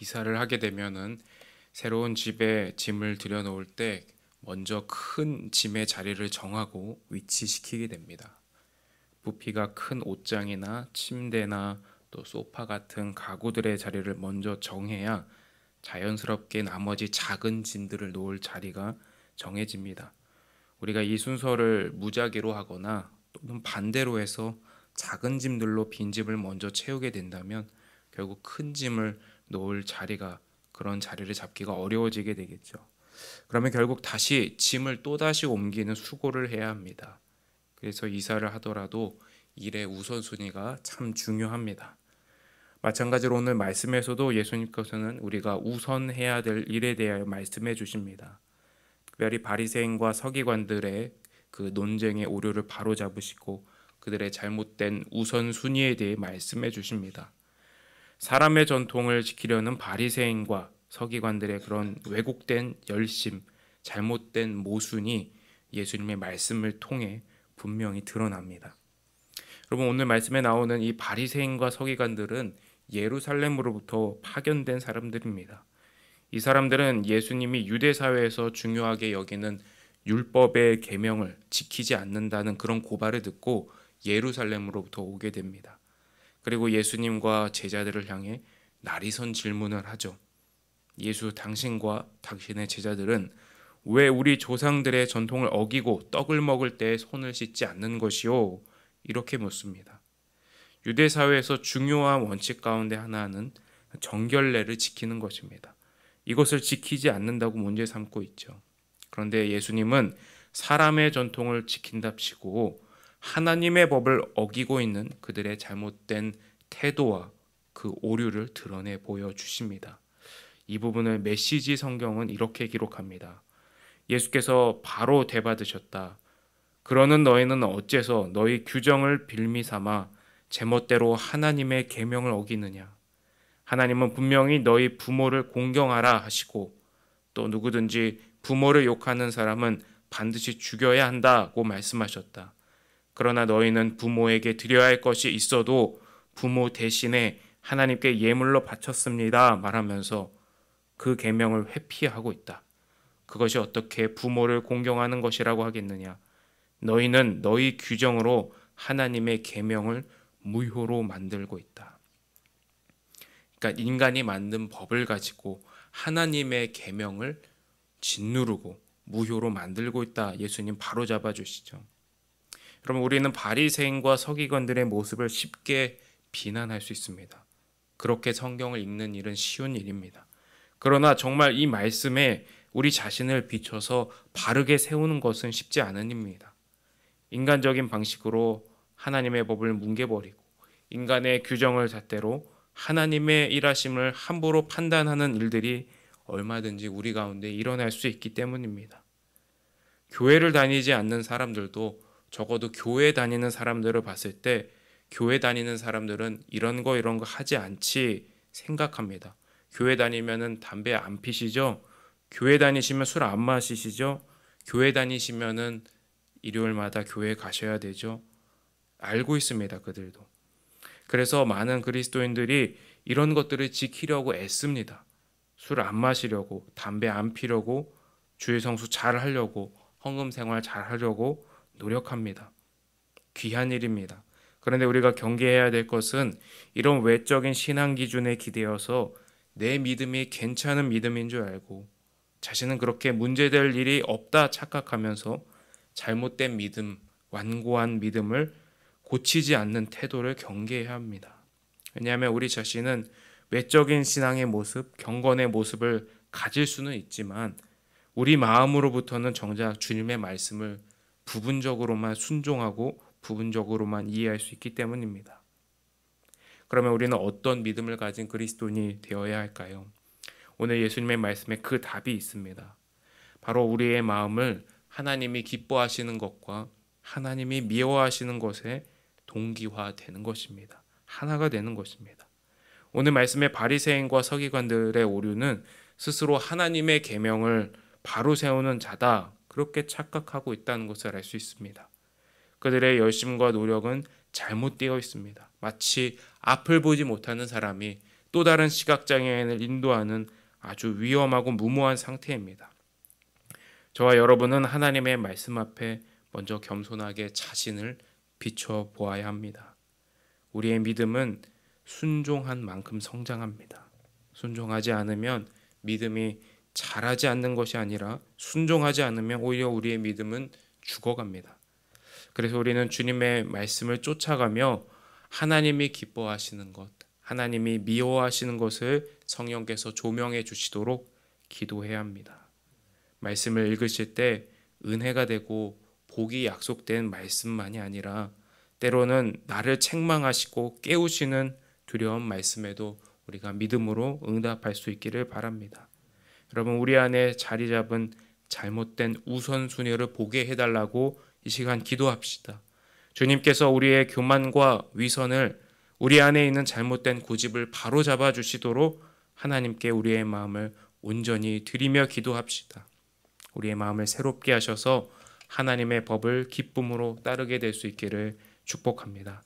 이사를 하게 되면은 새로운 집에 짐을 들여놓을 때 먼저 큰 짐의 자리를 정하고 위치시키게 됩니다. 부피가 큰 옷장이나 침대나 또 소파 같은 가구들의 자리를 먼저 정해야 자연스럽게 나머지 작은 짐들을 놓을 자리가 정해집니다. 우리가 이 순서를 무작위로 하거나 또는 반대로 해서 작은 짐들로 빈 짐을 먼저 채우게 된다면 결국 큰 짐을 놓을 자리가 그런 자리를 잡기가 어려워지게 되겠죠. 그러면 결국 다시 짐을 또다시 옮기는 수고를 해야 합니다. 그래서 이사를 하더라도 일의 우선순위가 참 중요합니다. 마찬가지로 오늘 말씀에서도 예수님께서는 우리가 우선해야 될 일에 대하여 말씀해 주십니다. 특별히 바리새인과 서기관들의 그 논쟁의 오류를 바로잡으시고 그들의 잘못된 우선순위에 대해 말씀해 주십니다. 사람의 전통을 지키려는 바리새인과 서기관들의 그런 왜곡된 열심, 잘못된 모순이 예수님의 말씀을 통해 분명히 드러납니다. 여러분, 오늘 말씀에 나오는 이 바리새인과 서기관들은 예루살렘으로부터 파견된 사람들입니다. 이 사람들은 예수님이 유대 사회에서 중요하게 여기는 율법의 계명을 지키지 않는다는 그런 고발을 듣고 예루살렘으로부터 오게 됩니다. 그리고 예수님과 제자들을 향해 날이선 질문을 하죠. 예수, 당신과 당신의 제자들은 왜 우리 조상들의 전통을 어기고 떡을 먹을 때 손을 씻지 않는 것이요? 이렇게 묻습니다. 유대 사회에서 중요한 원칙 가운데 하나는 정결례를 지키는 것입니다. 이것을 지키지 않는다고 문제 삼고 있죠. 그런데 예수님은 사람의 전통을 지킨답시고 하나님의 법을 어기고 있는 그들의 잘못된 태도와 그 오류를 드러내 보여주십니다. 이 부분을 메시지 성경은 이렇게 기록합니다. 예수께서 바로 대받으셨다. 그러는 너희는 어째서 너희 규정을 빌미 삼아 제멋대로 하나님의 계명을 어기느냐. 하나님은 분명히 너희 부모를 공경하라 하시고 또 누구든지 부모를 욕하는 사람은 반드시 죽여야 한다고 말씀하셨다. 그러나 너희는 부모에게 드려야 할 것이 있어도 부모 대신에 하나님께 예물로 바쳤습니다 말하면서 그 계명을 회피하고 있다. 그것이 어떻게 부모를 공경하는 것이라고 하겠느냐. 너희는 너희 규정으로 하나님의 계명을 무효로 만들고 있다. 그러니까 인간이 만든 법을 가지고 하나님의 계명을 짓누르고 무효로 만들고 있다. 예수님 바로 잡아주시죠. 여러분, 우리는 바리새인과 서기관들의 모습을 쉽게 비난할 수 있습니다. 그렇게 성경을 읽는 일은 쉬운 일입니다. 그러나 정말 이 말씀에 우리 자신을 비춰서 바르게 세우는 것은 쉽지 않은 일입니다. 인간적인 방식으로 하나님의 법을 뭉개버리고 인간의 규정을 잣대로 하나님의 일하심을 함부로 판단하는 일들이 얼마든지 우리 가운데 일어날 수 있기 때문입니다. 교회를 다니지 않는 사람들도 적어도 교회 다니는 사람들을 봤을 때 교회 다니는 사람들은 이런 거 하지 않지 생각합니다. 교회 다니면은 담배 안 피시죠? 교회 다니시면 술 안 마시시죠? 교회 다니시면은 일요일마다 교회 가셔야 되죠? 알고 있습니다, 그들도. 그래서 많은 그리스도인들이 이런 것들을 지키려고 애씁니다. 술 안 마시려고, 담배 안 피려고, 주일 성수 잘 하려고, 헌금 생활 잘 하려고 노력합니다. 귀한 일입니다. 그런데 우리가 경계해야 될 것은 이런 외적인 신앙 기준에 기대어서 내 믿음이 괜찮은 믿음인 줄 알고 자신은 그렇게 문제될 일이 없다 착각하면서 잘못된 믿음, 완고한 믿음을 고치지 않는 태도를 경계해야 합니다. 왜냐하면 우리 자신은 외적인 신앙의 모습, 경건의 모습을 가질 수는 있지만 우리 마음으로부터는 정작 주님의 말씀을 부분적으로만 순종하고 부분적으로만 이해할 수 있기 때문입니다. 그러면 우리는 어떤 믿음을 가진 그리스도인이 되어야 할까요? 오늘 예수님의 말씀에 그 답이 있습니다. 바로 우리의 마음을 하나님이 기뻐하시는 것과 하나님이 미워하시는 것에 동기화되는 것입니다. 하나가 되는 것입니다. 오늘 말씀의 바리새인과 서기관들의 오류는 스스로 하나님의 계명을 바로 세우는 자다, 그렇게 착각하고 있다는 것을 알 수 있습니다. 그들의 열심과 노력은 잘못되어 있습니다. 마치 앞을 보지 못하는 사람이 또 다른 시각장애인을 인도하는 아주 위험하고 무모한 상태입니다. 저와 여러분은 하나님의 말씀 앞에 먼저 겸손하게 자신을 비춰 보아야 합니다. 우리의 믿음은 순종한 만큼 성장합니다. 순종하지 않으면 믿음이 자라지 않는 것이 아니라 순종하지 않으면 오히려 우리의 믿음은 죽어갑니다. 그래서 우리는 주님의 말씀을 쫓아가며 하나님이 기뻐하시는 것, 하나님이 미워하시는 것을 성령께서 조명해 주시도록 기도해야 합니다. 말씀을 읽으실 때 은혜가 되고 복이 약속된 말씀만이 아니라 때로는 나를 책망하시고 깨우시는 두려운 말씀에도 우리가 믿음으로 응답할 수 있기를 바랍니다. 여러분, 우리 안에 자리 잡은 잘못된 우선순위를 보게 해달라고 이 시간 기도합시다. 주님께서 우리의 교만과 위선을, 우리 안에 있는 잘못된 고집을 바로 잡아 주시도록 하나님께 우리의 마음을 온전히 드리며 기도합시다. 우리의 마음을 새롭게 하셔서 하나님의 법을 기쁨으로 따르게 될 수 있기를 축복합니다.